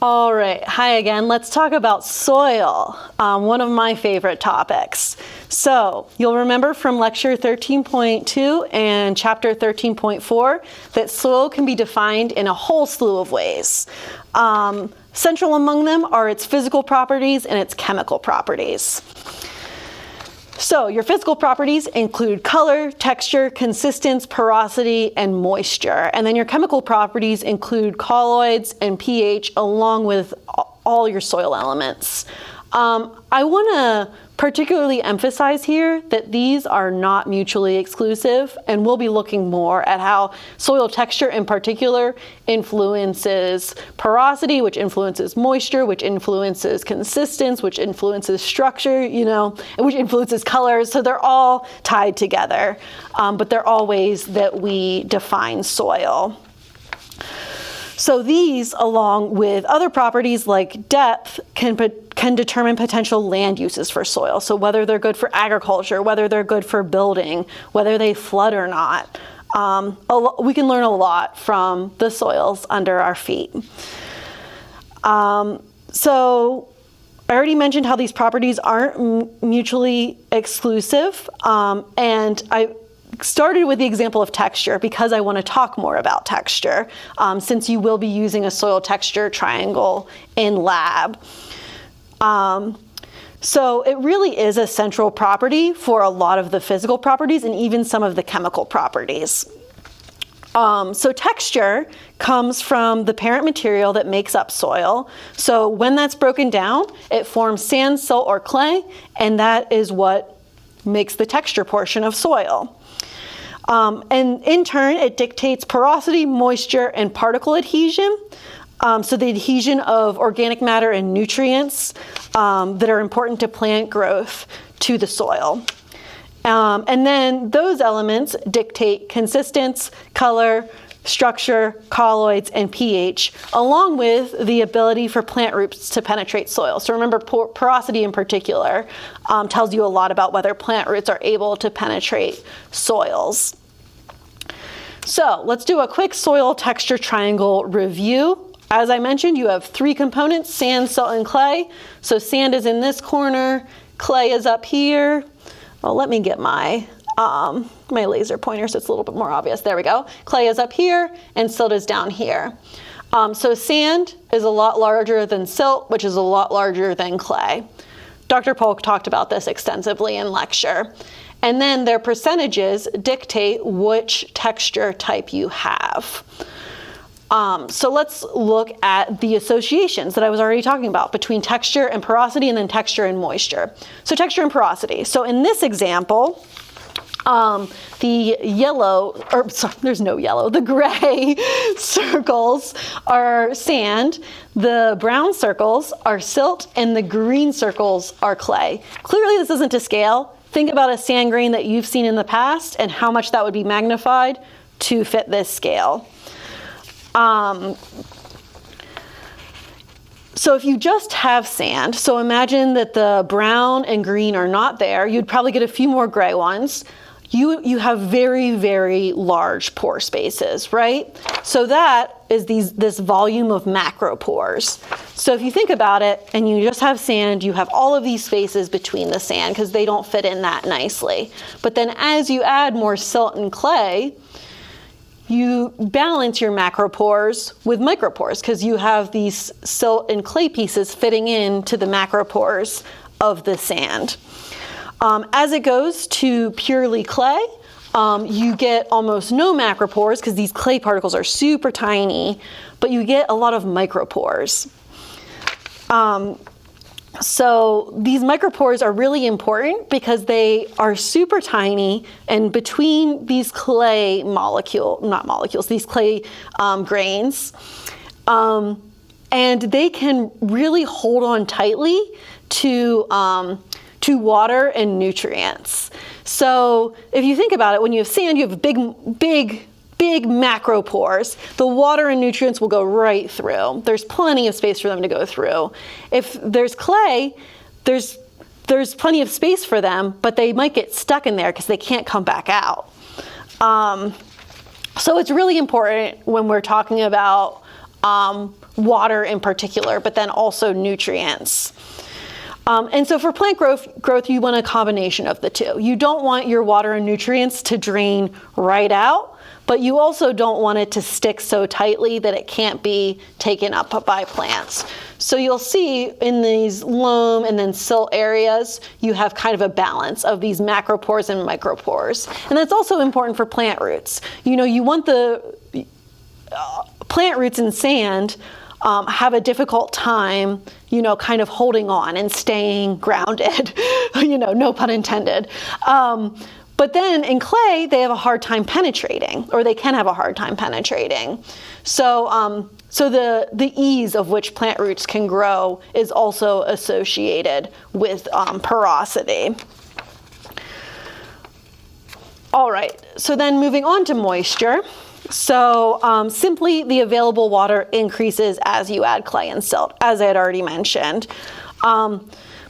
All right, hi again. Let's talk about soil, one of my favorite topics. So you'll remember from lecture 13.2 and chapter 13.4 that soil can be defined in a whole slew of ways. Central among them are its physical properties and its chemical properties. So your physical properties include color, texture, consistence, porosity, and moisture. And then your chemical properties include colloids and pH along with all your soil elements. I want to particularly emphasize here that these are not mutually exclusive, and we'll be looking more at how soil texture in particular influences porosity, which influences moisture, which influences consistence, which influences structure, and which influences colors. So they're all tied together, but they're all ways that we define soil. So these, along with other properties like depth, can determine potential land uses for soil. So whether they're good for agriculture, whether they're good for building, whether they flood or not. We can learn a lot from the soils under our feet. So I already mentioned how these properties aren't mutually exclusive, and I started with the example of texture because I want to talk more about texture, since you will be using a soil texture triangle in lab. So it really is a central property for a lot of the physical properties and even some of the chemical properties. So texture comes from the parent material that makes up soil. So when that's broken down, it forms sand, silt, or clay, and that is what makes the texture portion of soil. And in turn, it dictates porosity, moisture, and particle adhesion. So the adhesion of organic matter and nutrients that are important to plant growth to the soil. And then those elements dictate consistence, color, structure, colloids, and pH, along with the ability for plant roots to penetrate soil. So remember, porosity in particular tells you a lot about whether plant roots are able to penetrate soils. So let's do a quick soil texture triangle review. As I mentioned, you have three components: sand, silt, and clay. So sand is in this corner, clay is up here. Well, let me get my laser pointer so it's a little bit more obvious. There we go. Clay is up here and silt is down here. So sand is a lot larger than silt, which is a lot larger than clay. Dr. Polk talked about this extensively in lecture. And then their percentages dictate which texture type you have. So let's look at the associations that I was already talking about between texture and porosity, and then texture and moisture. So texture and porosity. So in this example, the gray circles are sand, the brown circles are silt, and the green circles are clay. Clearly this isn't to scale. Think about a sand grain that you've seen in the past and how much that would be magnified to fit this scale. So if you just have sand, so imagine that the brown and green are not there, you'd probably get a few more gray ones. You have very, very large pore spaces, right? So that is this volume of macropores. So if you think about it and you just have sand, you have all of these spaces between the sand because they don't fit in that nicely. But then as you add more silt and clay, you balance your macropores with micropores because you have these silt and clay pieces fitting into the macropores of the sand. As it goes to purely clay, you get almost no macropores because these clay particles are super tiny, but you get a lot of micropores. So these micropores are really important because they are super tiny, and between these clay these clay grains, and they can really hold on tightly to water and nutrients. So if you think about it, when you have sand, you have big macropores. The water and nutrients will go right through. There's plenty of space for them to go through. If there's clay, there's plenty of space for them, but they might get stuck in there because they can't come back out. So it's really important when we're talking about water in particular, but then also nutrients. And so for plant growth, you want a combination of the two. You don't want your water and nutrients to drain right out, but you also don't want it to stick so tightly that it can't be taken up by plants. So you'll see in these loam and then silt areas, you have kind of a balance of these macropores and micropores. And that's also important for plant roots. You know, you want the plant roots in sand have a difficult time, you know, kind of holding on and staying grounded, you know, no pun intended. But then in clay, they have a hard time penetrating, or they can have a hard time penetrating. So, so the ease of which plant roots can grow is also associated with porosity. All right, so then moving on to moisture. So simply the available water increases as you add clay and silt, as I had already mentioned.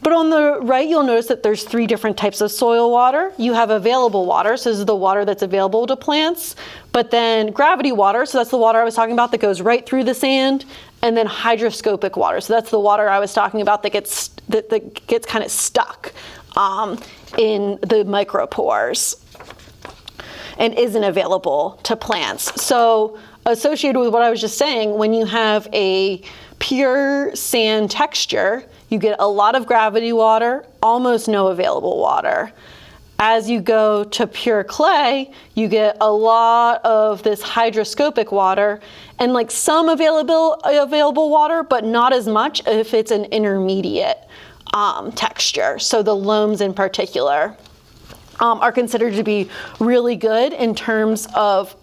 But on the right, you'll notice that there's 3 different types of soil water. You have available water, so this is the water that's available to plants. But then gravity water, so that's the water I was talking about that goes right through the sand. And then hydroscopic water, so that's the water I was talking about that gets kind of stuck in the micropores and isn't available to plants. So associated with what I was just saying, when you have a pure sand texture, you get a lot of gravity water, almost no available water. As you go to pure clay, you get a lot of this hydroscopic water and like some available water, but not as much if it's an intermediate texture. So the loams in particular are considered to be really good in terms of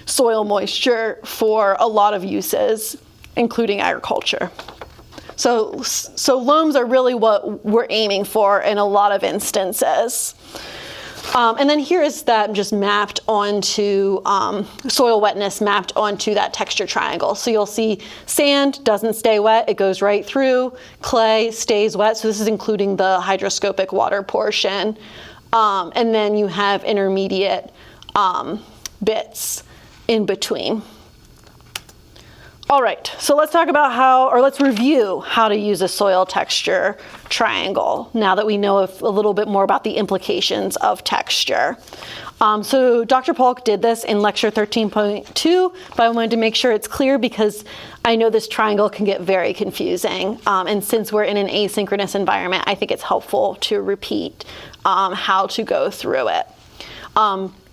soil moisture for a lot of uses, including agriculture. So loams are really what we're aiming for in a lot of instances. And then here is that just mapped onto soil wetness mapped onto that texture triangle. So you'll see sand doesn't stay wet, it goes right through. Clay stays wet, so this is including the hydroscopic water portion. And then you have intermediate bits in between. All right, so let's talk about let's review how to use a soil texture triangle now that we know a little bit more about the implications of texture. So Dr. Polk did this in lecture 13.2, but I wanted to make sure it's clear because I know this triangle can get very confusing. And since we're in an asynchronous environment, I think it's helpful to repeat how to go through it.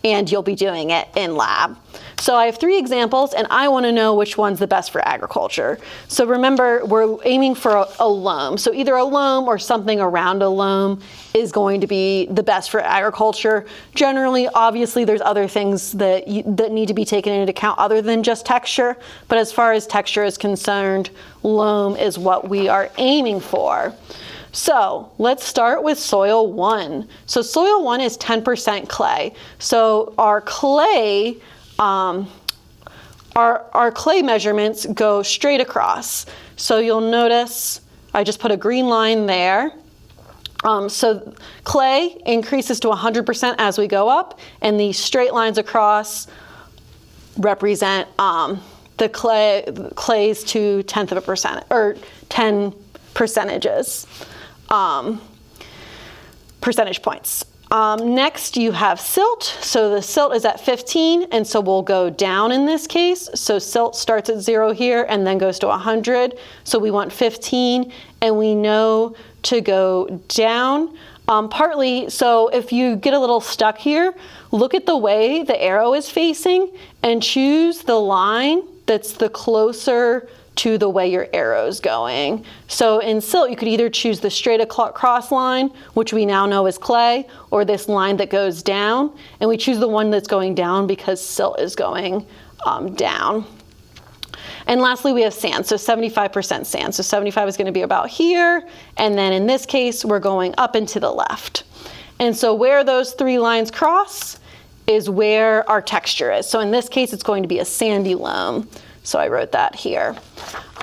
And you'll be doing it in lab. So I have 3 examples, and I want to know which one's the best for agriculture. So remember, we're aiming for a loam. So either a loam or something around a loam is going to be the best for agriculture. Generally, obviously, there's other things that need to be taken into account other than just texture. But as far as texture is concerned, loam is what we are aiming for. So let's start with soil 1. So soil 1 is 10% clay. So our clay measurements go straight across. So you'll notice I just put a green line there. So clay increases to 100% as we go up, and these straight lines across represent the clays to 0.1% or 10 percentages. Percentage points. Next you have silt. So the silt is at 15, and so we'll go down in this case. So silt starts at 0 here and then goes to 100. So we want 15, and we know to go down. Partly, so if you get a little stuck here, look at the way the arrow is facing and choose the line that's the closer to the way your arrow's going. So in silt, you could either choose the straight across line, which we now know is clay, or this line that goes down. And we choose the one that's going down because silt is going down. And lastly, we have sand, so 75% sand. So 75 is going to be about here. And then in this case, we're going up and to the left. And so where those 3 lines cross is where our texture is. So in this case, it's going to be a sandy loam. So I wrote that here.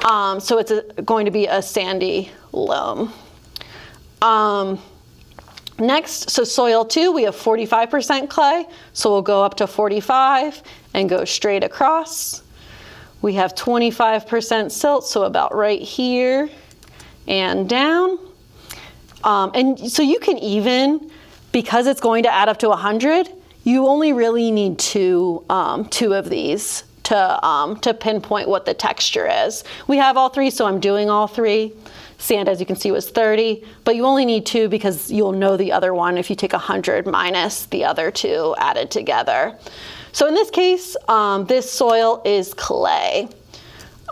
So it's going to be a sandy loam. Next, so soil 2, we have 45% clay. So we'll go up to 45 and go straight across. We have 25% silt, so about right here and down. And so you can even, because it's going to add up to 100, you only really need two of these to pinpoint what the texture is. We have all three, so I'm doing all three. Sand, as you can see, was 30, but you only need two because you'll know the other one if you take 100 minus the other two added together. So in this case, this soil is clay.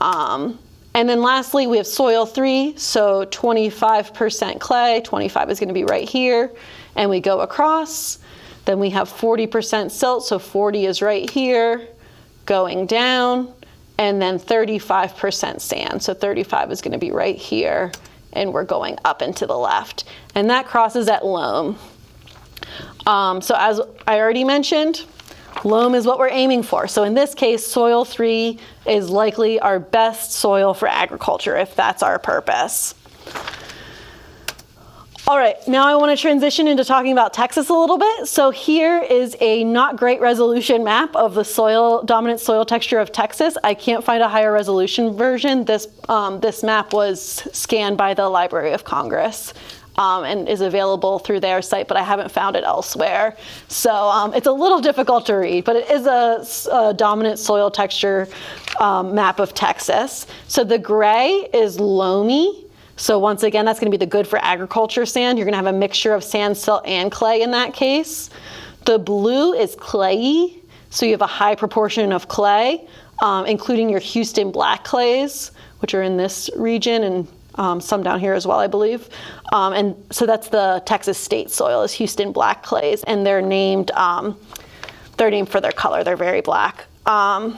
And then lastly, we have soil 3, so 25% clay, 25 is going to be right here, and we go across. Then we have 40% silt, so 40 is right here, going down, and then 35% sand, so 35 is going to be right here, and we're going up and to the left. And that crosses at loam. So as I already mentioned, loam is what we're aiming for. So in this case, soil 3 is likely our best soil for agriculture if that's our purpose. All right, now I want to transition into talking about Texas a little bit. So here is a not great resolution map of the dominant soil texture of Texas. I can't find a higher resolution version. This map was scanned by the Library of Congress and is available through their site, but I haven't found it elsewhere. So it's a little difficult to read, but it is a dominant soil texture map of Texas. So the gray is loamy. So once again, that's going to be the good for agriculture sand. You're going to have a mixture of sand, silt, and clay in that case. The blue is clayey, so you have a high proportion of clay, including your Houston black clays, which are in this region, and some down here as well, I believe. And so that's the Texas state soil, is Houston black clays, and they're named for their color. They're very black. And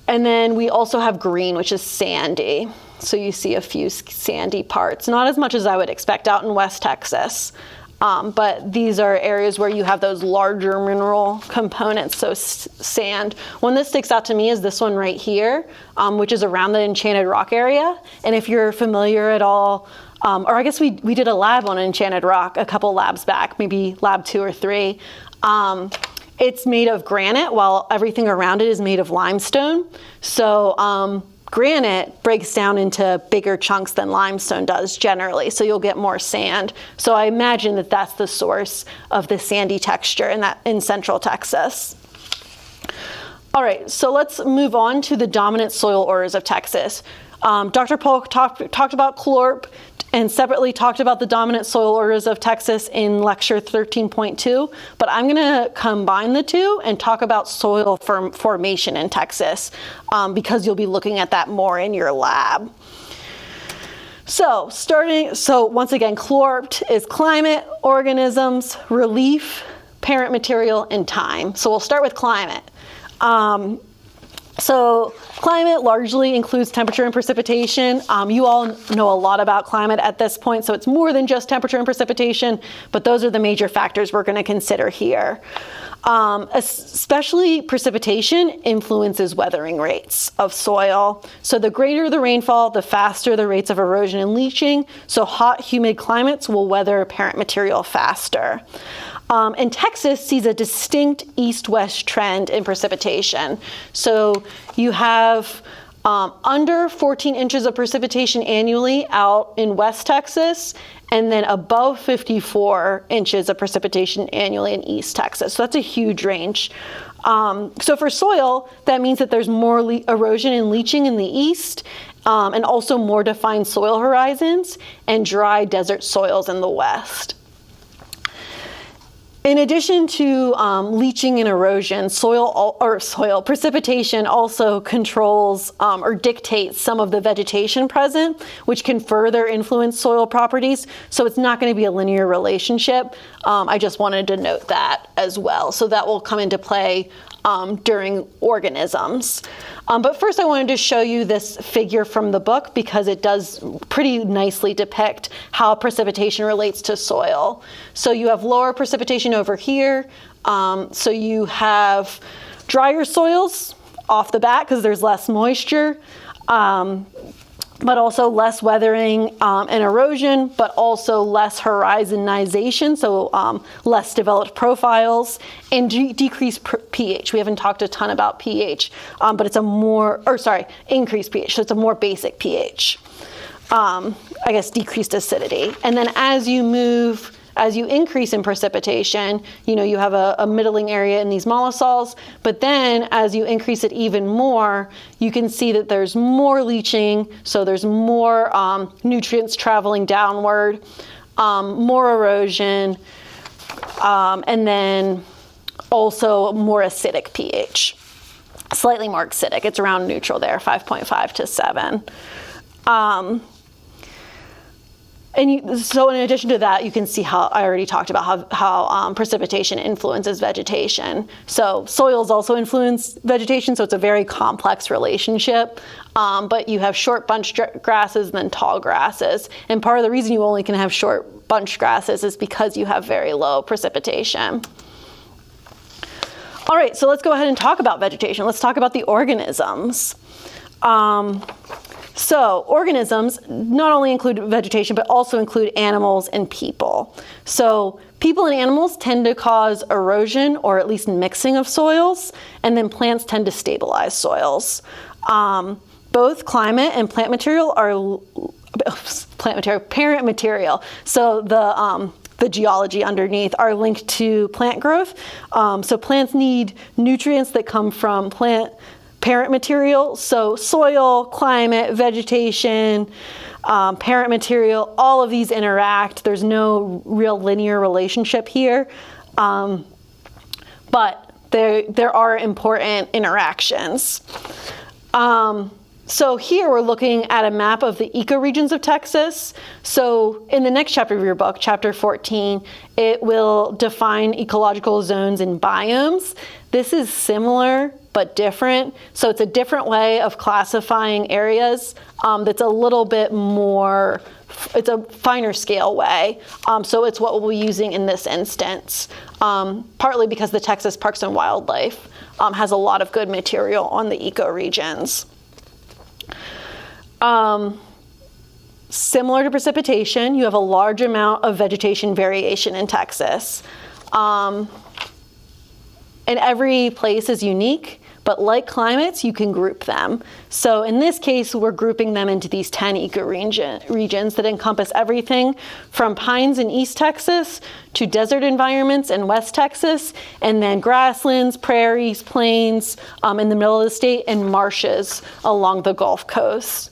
then we also have green, which is sandy. So you see a few sandy parts, not as much as I would expect out in West Texas. But these are areas where you have those larger mineral components, so sand. One that sticks out to me is this one right here, which is around the Enchanted Rock area. And if you're familiar at all, or I guess we did a lab on Enchanted Rock a couple labs back, maybe lab 2 or 3. It's made of granite while everything around it is made of limestone. So granite breaks down into bigger chunks than limestone does generally, so you'll get more sand. So I imagine that that's the source of the sandy texture in central Texas. All right, so let's move on to the dominant soil orders of Texas. Dr. Polk talked about chlorp and separately talked about the dominant soil orders of Texas in lecture 13.2, but I'm going to combine the two and talk about soil formation in Texas because you'll be looking at that more in your lab. So once again, chlorp is climate, organisms, relief, parent material, and time. So we'll start with climate. So climate largely includes temperature and precipitation. You all know a lot about climate at this point, so it's more than just temperature and precipitation, but those are the major factors we're going to consider here. Especially precipitation influences weathering rates of soil. So the greater the rainfall, the faster the rates of erosion and leaching. So hot, humid climates will weather parent material faster. And Texas sees a distinct east-west trend in precipitation. So you have under 14 inches of precipitation annually out in West Texas, and then above 54 inches of precipitation annually in East Texas. So that's a huge range. So for soil, that means that there's more erosion and leaching in the east, and also more defined soil horizons and dry desert soils in the west. In addition to leaching and erosion, precipitation also controls or dictates some of the vegetation present, which can further influence soil properties. So it's not going to be a linear relationship. I just wanted to note that as well. So that will come into play during organisms. But first I wanted to show you this figure from the book because it does pretty nicely depict how precipitation relates to soil. So you have lower precipitation over here. So you have drier soils off the bat because there's less moisture. but also less weathering and erosion, but also less horizonization, so less developed profiles, and decreased pH. We haven't talked a ton about pH, but it's increased pH, so it's a more basic pH. Decreased acidity. And then as you increase in precipitation, you have a middling area in these mollisols, but then as you increase it even more, you can see that there's more leaching, so there's more nutrients traveling downward, more erosion, and then also more acidic pH, slightly more acidic. It's around neutral there, 5.5 to 7. So in addition to that, you can see how I already talked about how precipitation influences vegetation. So soils also influence vegetation, so it's a very complex relationship. But you have short bunch grasses and then tall grasses. And part of the reason you only can have short bunch grasses is because you have very low precipitation. All right, so let's go ahead and talk about vegetation. Let's talk about the organisms. So organisms not only include vegetation, but also include animals and people. So people and animals tend to cause erosion or at least mixing of soils, and then plants tend to stabilize soils. Both climate and plant material are parent material. So the geology underneath are linked to plant growth. So plants need nutrients that come from parent material, so soil, climate, vegetation, parent material, all of these interact. There's no real linear relationship here, but there are important interactions. So here we're looking at a map of the ecoregions of Texas. So in the next chapter of your book, chapter 14, it will define ecological zones and biomes. This is similar but different. So it's a different way of classifying areas that's a little bit more, it's a finer scale way. So it's what we'll be using in this instance, partly because the Texas Parks and Wildlife has a lot of good material on the ecoregions. Similar to precipitation, you have a large amount of vegetation variation in Texas. And every place is unique, but like climates, you can group them. So in this case, we're grouping them into these 10 ecoregions that encompass everything from pines in East Texas to desert environments in West Texas, and then grasslands, prairies, plains in the middle of the state, and marshes along the Gulf Coast.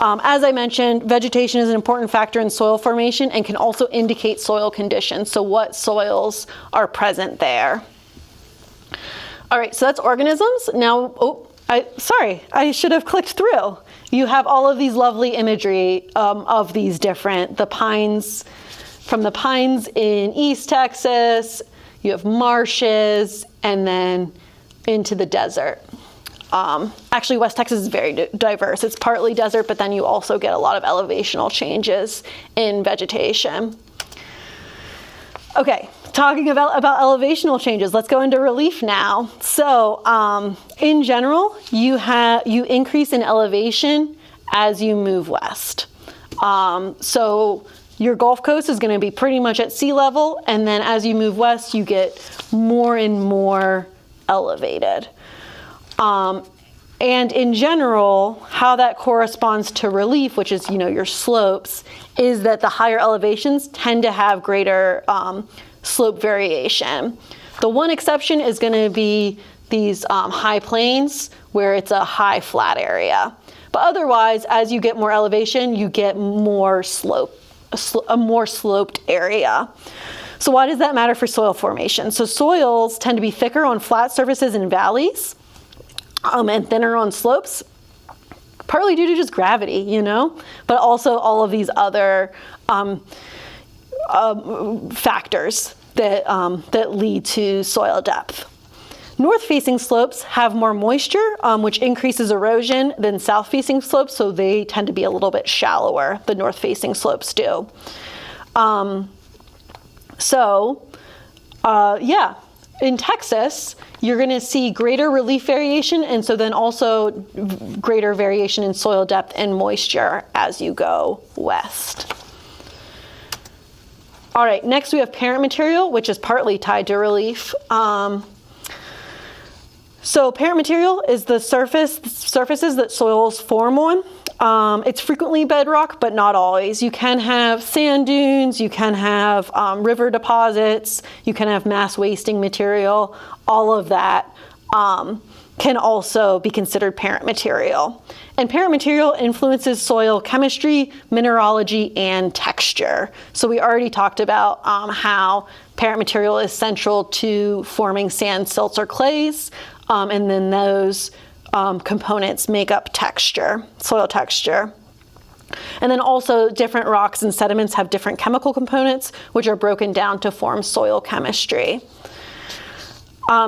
As I mentioned, vegetation is an important factor in soil formation and can also indicate soil conditions, so what soils are present there. All right, so that's organisms. Now, I should have clicked through. You have all of these lovely imagery of these the pines, from the pines in East Texas, you have marshes, and then into the desert. Actually, West Texas is very diverse. It's partly desert, but then you also get a lot of elevational changes in vegetation. Okay. Talking about elevational changes, let's go into relief now. So in general, you increase in elevation as you move west. So your Gulf Coast is going to be pretty much at sea level, and then as you move west, you get more and more elevated. And in general, how that corresponds to relief, which is your slopes, is that the higher elevations tend to have greater slope variation. The one exception is going to be these high plains where it's a high flat area. But otherwise, as you get more elevation, you get more a more sloped area. So why does that matter for soil formation? So soils tend to be thicker on flat surfaces in valleys and thinner on slopes, partly due to just gravity, but also all of these other factors that lead to soil depth. North-facing slopes have more moisture, which increases erosion than south-facing slopes, so they tend to be a little bit shallower. The north-facing slopes do. in Texas, you're going to see greater relief variation, and so then also greater variation in soil depth and moisture as you go west. All right, next we have parent material, which is partly tied to relief. So parent material is the surfaces that soils form on. It's frequently bedrock, but not always. You can have sand dunes, you can have river deposits, you can have mass wasting material. All of that can also be considered parent material. And parent material influences soil chemistry, mineralogy, and texture. So we already talked about how parent material is central to forming sand, silts, or clays, and then those components make up texture, soil texture. And then also different rocks and sediments have different chemical components, which are broken down to form soil chemistry.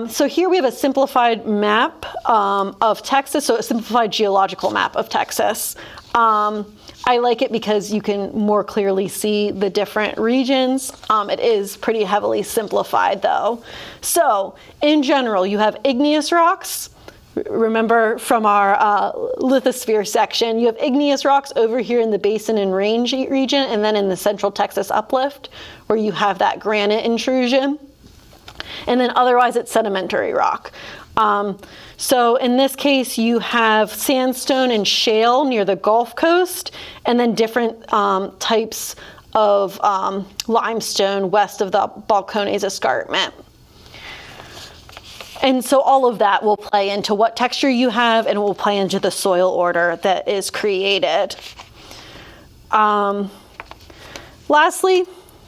So here we have a simplified map of Texas, so a simplified geological map of Texas. I like it because you can more clearly see the different regions. It is pretty heavily simplified though. So in general, you have igneous rocks. Remember from our lithosphere section, you have igneous rocks over here in the Basin and Range region, and then in the Central Texas Uplift, where you have that granite intrusion. And then otherwise it's sedimentary rock. So in this case, you have sandstone and shale near the Gulf Coast, and then different types of limestone west of the Balcones Escarpment. And so all of that will play into what texture you have, and it will play into the soil order that is created. Lastly,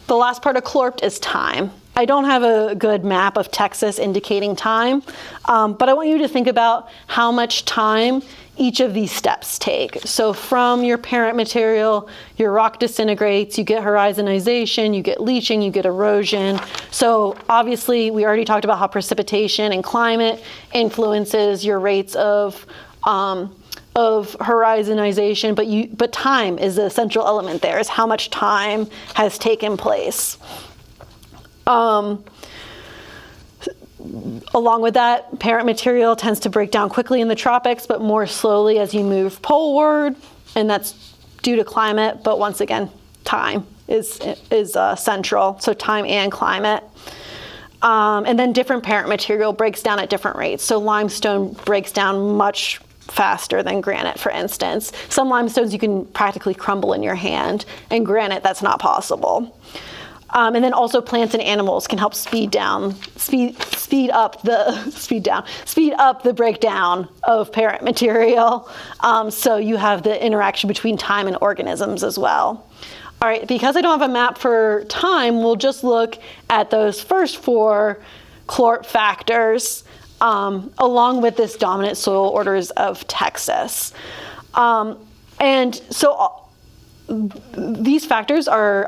the last part of CLORPT is time. I don't have a good map of Texas indicating time, but I want you to think about how much time each of these steps take. So from your parent material, your rock disintegrates, you get horizonization, you get leaching, you get erosion. So obviously we already talked about how precipitation and climate influences your rates of horizonization, but time is the central element there, is how much time has taken place. Along with that, parent material tends to break down quickly in the tropics, but more slowly as you move poleward, and that's due to climate, but once again, time is central, so time and climate. And then different parent material breaks down at different rates. So limestone breaks down much faster than granite, for instance. Some limestones you can practically crumble in your hand, and granite, that's not possible. And then also plants and animals can help speed up the breakdown of parent material. So you have the interaction between time and organisms as well. All right, because I don't have a map for time, we'll just look at those first four CLORPT factors along with this dominant soil orders of Texas. And so these factors are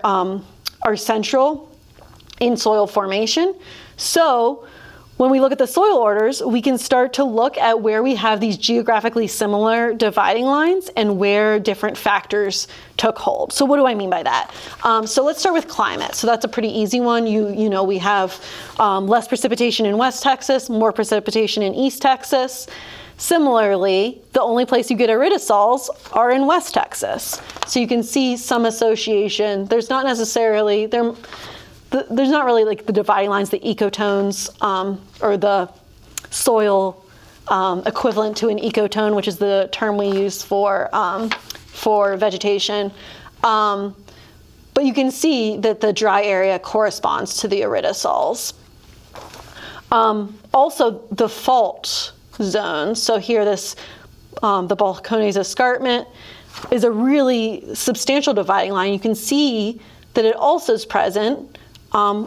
central in soil formation. So when we look at the soil orders, we can start to look at where we have these geographically similar dividing lines and where different factors took hold. So what do I mean by that? So let's start with climate. So that's a pretty easy one. You know, we have less precipitation in West Texas, more precipitation in East Texas. Similarly, the only place you get iridosols are in West Texas. So you can see some association. There's not necessarily, there's not really like the dividing lines, the ecotones, or the soil equivalent to an ecotone, which is the term we use for vegetation. But you can see that the dry area corresponds to the iridosols. Also, the fault zones. So here, the Balcones Escarpment is a really substantial dividing line. You can see that it also is present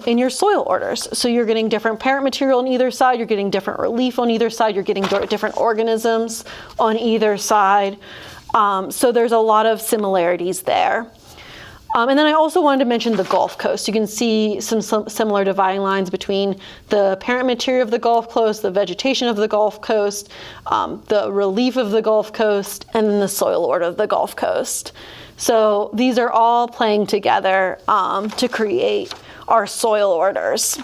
in your soil orders. So you're getting different parent material on either side, you're getting different relief on either side, you're getting different organisms on either side. So there's a lot of similarities there. And then I also wanted to mention the Gulf Coast. You can see some similar dividing lines between the parent material of the Gulf Coast, the vegetation of the Gulf Coast, the relief of the Gulf Coast, and then the soil order of the Gulf Coast. So these are all playing together to create our soil orders.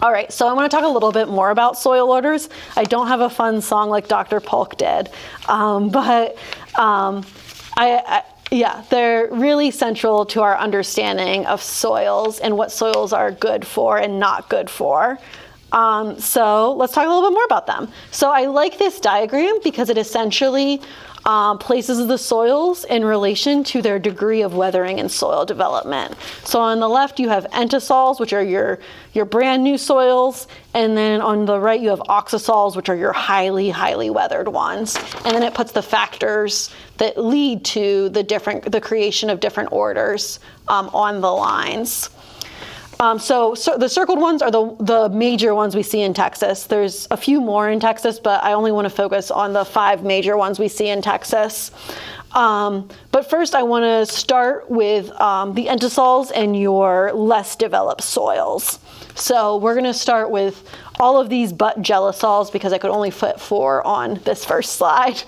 All right, so I want to talk a little bit more about soil orders. I don't have a fun song like Dr. Polk did, yeah, they're really central to our understanding of soils and what soils are good for and not good for. So let's talk a little bit more about them. So I like this diagram because it essentially places the soils in relation to their degree of weathering and soil development. So on the left you have entosols, which are your brand new soils, and then on the right you have oxasols, which are your highly weathered ones. And then it puts the factors that lead to the creation of different orders on the lines. So the circled ones are the major ones we see in Texas. There's a few more in Texas, but I only want to focus on the 5 major ones we see in Texas. But first I want to start with the entosols and your less developed soils. So we're going to start with all of these but gelisols because I could only fit 4 on this first slide.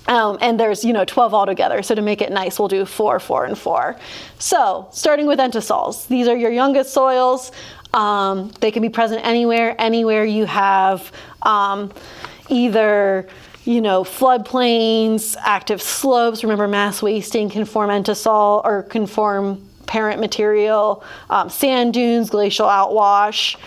And there's 12 altogether, so to make it nice, we'll do 4, 4, and 4. So starting with entosols, these are your youngest soils. They can be present anywhere you have either floodplains, active slopes. Remember, mass wasting can form entosol or can form parent material, sand dunes, glacial outwash.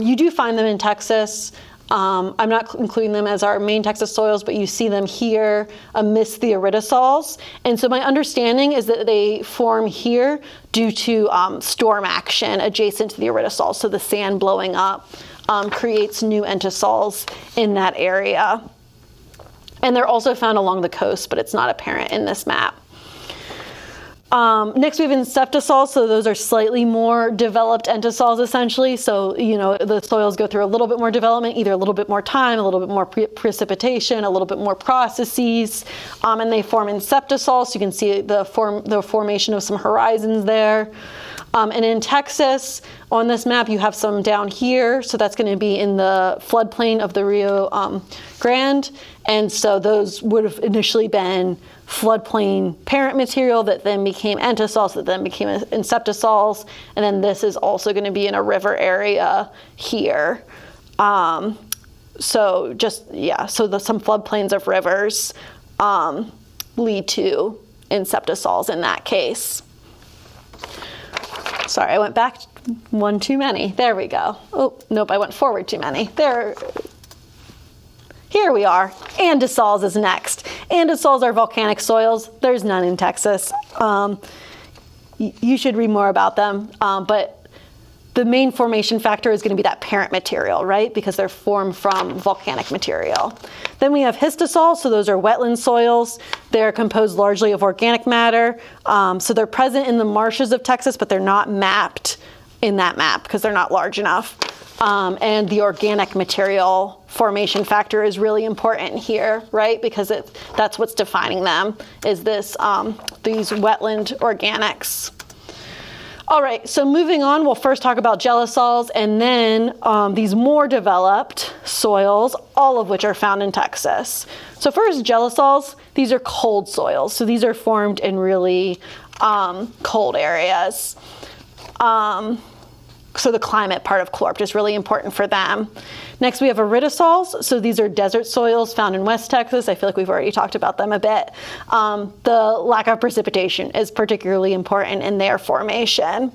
You do find them in Texas. I'm not including them as our main Texas soils, but you see them here amidst the iridosols. And so my understanding is that they form here due to storm action adjacent to the iridosols. So the sand blowing up creates new entosols in that area. And they're also found along the coast, but it's not apparent in this map. Next we have inceptosols, so those are slightly more developed entosols essentially. So, the soils go through a little bit more development, either a little bit more time, a little bit more precipitation, a little bit more processes, and they form inceptosols. So you can see the formation of some horizons there. And in Texas, on this map, you have some down here. So that's going to be in the floodplain of the Rio Grande. And so those would have initially been floodplain parent material that then became entosols, that then became inceptosols. And then this is also going to be in a river area here. So some floodplains of rivers lead to inceptosols in that case. Sorry, I went back one too many. There we go. Oh, nope, I went forward too many. Here we are. Andesols is next. Andesols are volcanic soils. There's none in Texas. You should read more about them, but the main formation factor is going to be that parent material, right? Because they're formed from volcanic material. Then we have histosols, so those are wetland soils. They're composed largely of organic matter. So they're present in the marshes of Texas, but they're not mapped in that map because they're not large enough. And the organic material formation factor is really important here, right? Because that's what's defining them, is these wetland organics. All right, so moving on, we'll first talk about gelisols and then these more developed soils, all of which are found in Texas. So first, gelisols, these are cold soils. So these are formed in really cold areas. So the climate part of CLORPT is really important for them. Next, we have iridosols. So these are desert soils found in West Texas. I feel like we've already talked about them a bit. The lack of precipitation is particularly important in their formation.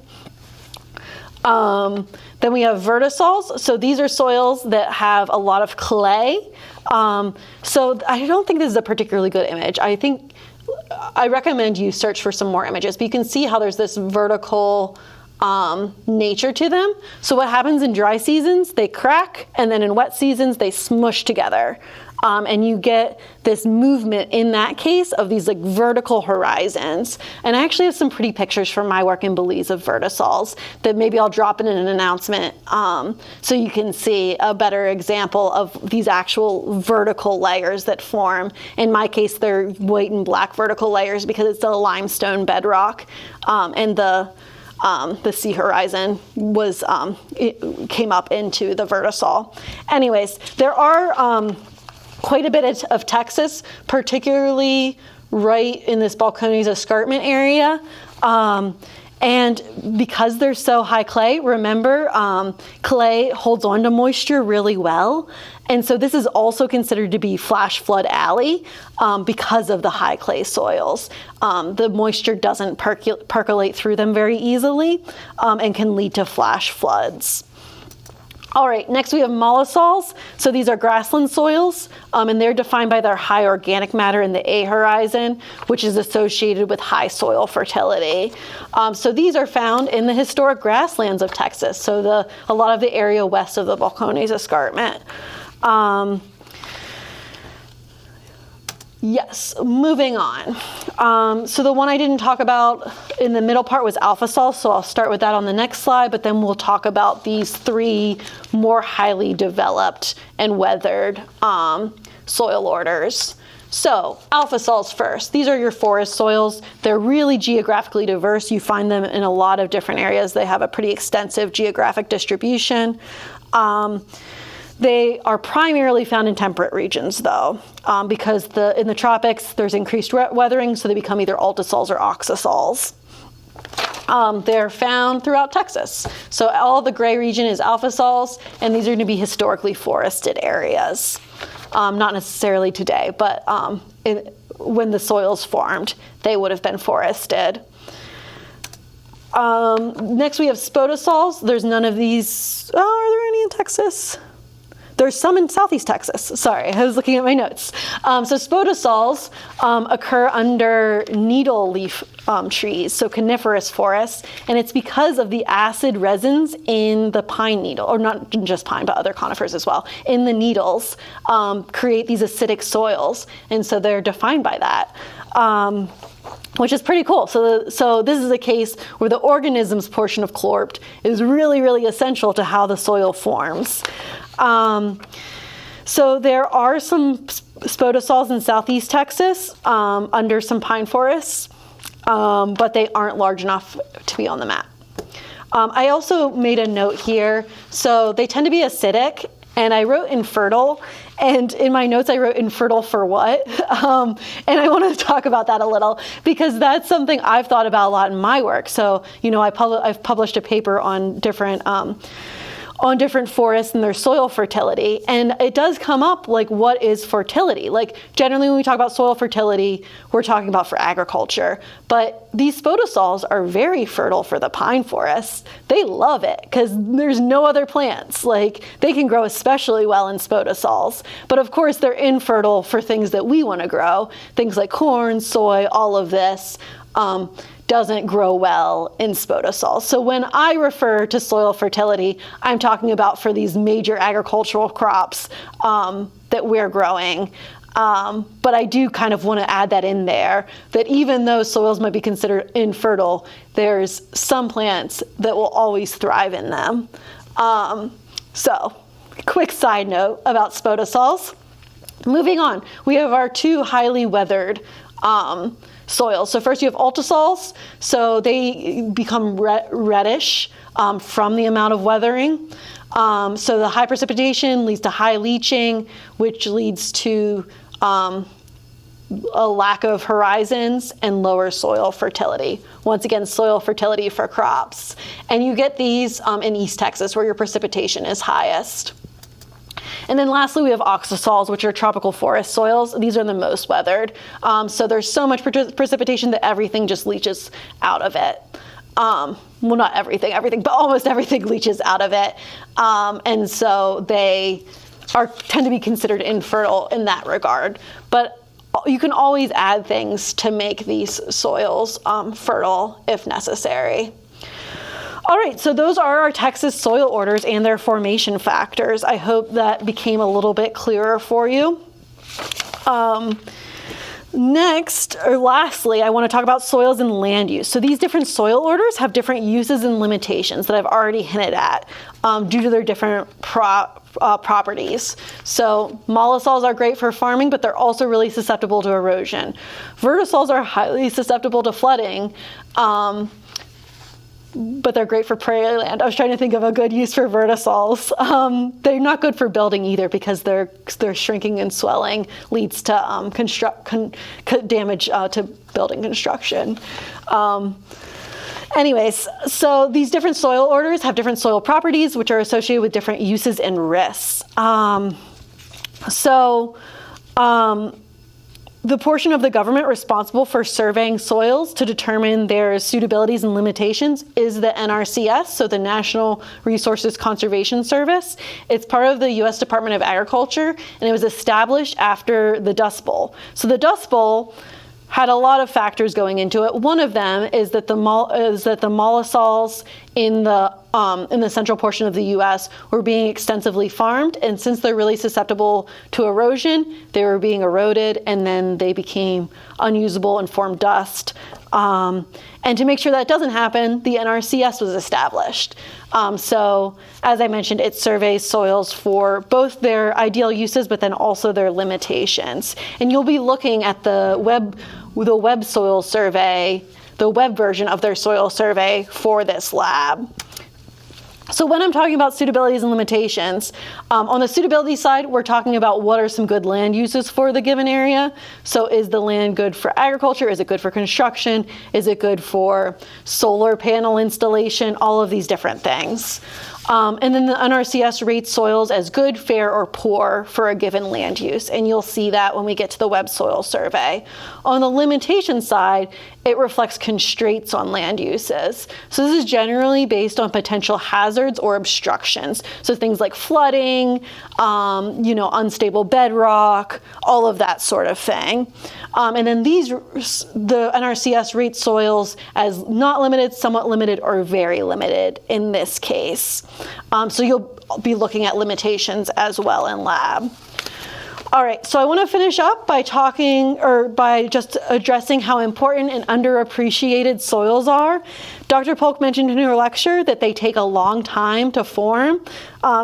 Then we have vertisols. So these are soils that have a lot of clay. So I don't think this is a particularly good image. I recommend you search for some more images, but you can see how there's this vertical nature to them. So what happens in dry seasons, they crack, and then in wet seasons, they smush together. And you get this movement in that case of these vertical horizons. And I actually have some pretty pictures from my work in Belize of vertisols that maybe I'll drop in an announcement so you can see a better example of these actual vertical layers that form. In my case, they're white and black vertical layers because it's a limestone bedrock, and the sea horizon came up into the vertisol. Anyways, there are quite a bit of Texas, particularly right in this Balcones escarpment area. And because they're so high clay, remember, clay holds on to moisture really well. And so this is also considered to be flash flood alley because of the high clay soils. The moisture doesn't percolate through them very easily and can lead to flash floods. All right, next we have mollisols. So these are grassland soils, and they're defined by their high organic matter in the A horizon, which is associated with high soil fertility. So these are found in the historic grasslands of Texas, so a lot of the area west of the Balcones Escarpment. Yes, moving on. So the one I didn't talk about in the middle part was alpha sols, so I'll start with that on the next slide, but then we'll talk about these three more highly developed and weathered soil orders. So alpha sols first. These are your forest soils. They're really geographically diverse. You find them in a lot of different areas. They have a pretty extensive geographic distribution. They are primarily found in temperate regions, though, because in the tropics there's increased weathering, so they become either altisols or oxasols. They're found throughout Texas. So all the gray region is alpha sols, and these are going to be historically forested areas. Not necessarily today, but when the soils formed, they would have been forested. Next we have spodosols. There's none of these. Oh, are there any in Texas? There's some in southeast Texas. Sorry, I was looking at my notes. So spodosols occur under needle leaf trees, so coniferous forests, and it's because of the acid resins in the pine needle, or not just pine, but other conifers as well, in the needles create these acidic soils, and so they're defined by that. Which is pretty cool. So this is a case where the organisms portion of chlorpt is really, really essential to how the soil forms. So there are some spodosols in southeast Texas under some pine forests, but they aren't large enough to be on the map. I also made a note here. So they tend to be acidic, and I wrote infertile, and in my notes I wrote infertile for what? And I want to talk about that a little, because that's something I've thought about a lot in my work. So, you know, I've published a paper on different forests and their soil fertility, and it does come up like, what is fertility? Like, generally when we talk about soil fertility, we're talking about for agriculture, but these spodosols are very fertile for the pine forests. They love it because there's no other plants. Like, they can grow especially well in spodosols, but of course they're infertile for things that we want to grow, things like corn, soy, all of this. Doesn't grow well in spodosols. So when I refer to soil fertility, I'm talking about for these major agricultural crops that we're growing. But I do kind of want to add that in there, that even though soils might be considered infertile, there's some plants that will always thrive in them. So quick side note about spodosols. Moving on, we have our two highly weathered soils. So first you have altisols, so they become reddish from the amount of weathering. So the high precipitation leads to high leaching, which leads to a lack of horizons and lower soil fertility. Once again, soil fertility for crops. And you get these in East Texas, where your precipitation is highest. And then lastly, we have oxasols, which are tropical forest soils. These are the most weathered. So there's so much precipitation that everything just leaches out of it. Well, not everything, but almost everything leaches out of it. And so they tend to be considered infertile in that regard. But you can always add things to make these soils fertile if necessary. All right, so those are our Texas soil orders and their formation factors. I hope that became a little bit clearer for you. Next, or lastly, I want to talk about soils and land use. So these different soil orders have different uses and limitations that I've already hinted at due to their different properties. So mollisols are great for farming, but they're also really susceptible to erosion. Vertisols are highly susceptible to flooding, but they're great for prairie land. I was trying to think of a good use for vertisols. They're not good for building either, because their shrinking and swelling leads to damage to building construction. Anyways, so these different soil orders have different soil properties, which are associated with different uses and risks. The portion of the government responsible for surveying soils to determine their suitabilities and limitations is the NRCS, so the National Resources Conservation Service. It's part of the U.S. Department of Agriculture, and it was established after the Dust Bowl. So the Dust Bowl had a lot of factors going into it. One of them is that the mollisols in the central portion of the U.S. were being extensively farmed, and since they're really susceptible to erosion, they were being eroded, and then they became unusable and formed dust. And to make sure that doesn't happen, the NRCS was established. So, as I mentioned, it surveys soils for both their ideal uses, but then also their limitations. And you'll be looking at the web soil survey, the web version of their soil survey for this lab. So when I'm talking about suitabilities and limitations, on the suitability side, we're talking about what are some good land uses for the given area. So is the land good for agriculture? Is it good for construction? Is it good for solar panel installation? All of these different things. And then the NRCS rates soils as good, fair, or poor for a given land use. And you'll see that when we get to the web soil survey. On the limitation side, it reflects constraints on land uses. So this is generally based on potential hazards or obstructions. So things like flooding, unstable bedrock, all of that sort of thing. And then the NRCS rates soils as not limited, somewhat limited, or very limited in this case. So you'll be looking at limitations as well in lab. All right, so I want to finish up by just addressing how important and underappreciated soils are. Dr. Polk mentioned in her lecture that they take a long time to form.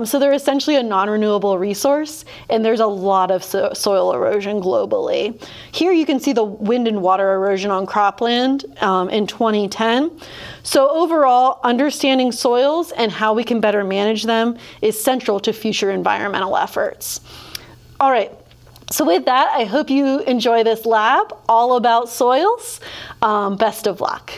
So they're essentially a non-renewable resource, and there's a lot of soil erosion globally. Here you can see the wind and water erosion on cropland in 2010. So overall, understanding soils and how we can better manage them is central to future environmental efforts. All right, so with that, I hope you enjoy this lab all about soils. Best of luck.